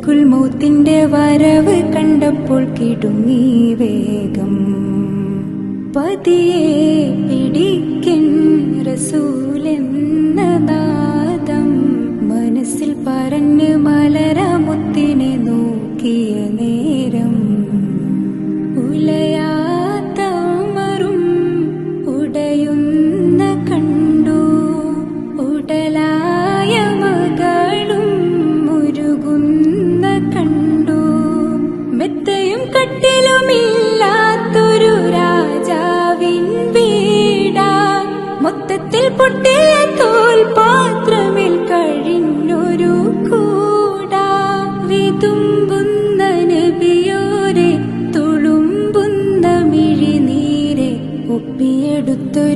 മലക്കുൽ മൗത്തിന്റെ വരവ് കണ്ടപ്പോൾ കിടുങ്ങി വേഗം. പതിയെ പിടിക്കൻ റസൂലെന്ന നാദം മനസ്സിൽ പറഞ്ഞ് മലരമുത്തിനെ നോക്കിയ നേരം ഉലയാത്ത ഉമറും ഉടയുന്ന കണ്ടു. ഉടലായ മകളും മുരുകുന്ന കണ്ടു. മെത്തയും കട്ടിലുമില്ലാത്തൊരു രാജാവിൻ വീടാ. മൊത്തത്തിൽ പൊട്ടിയ തോൽപ്പാത്ര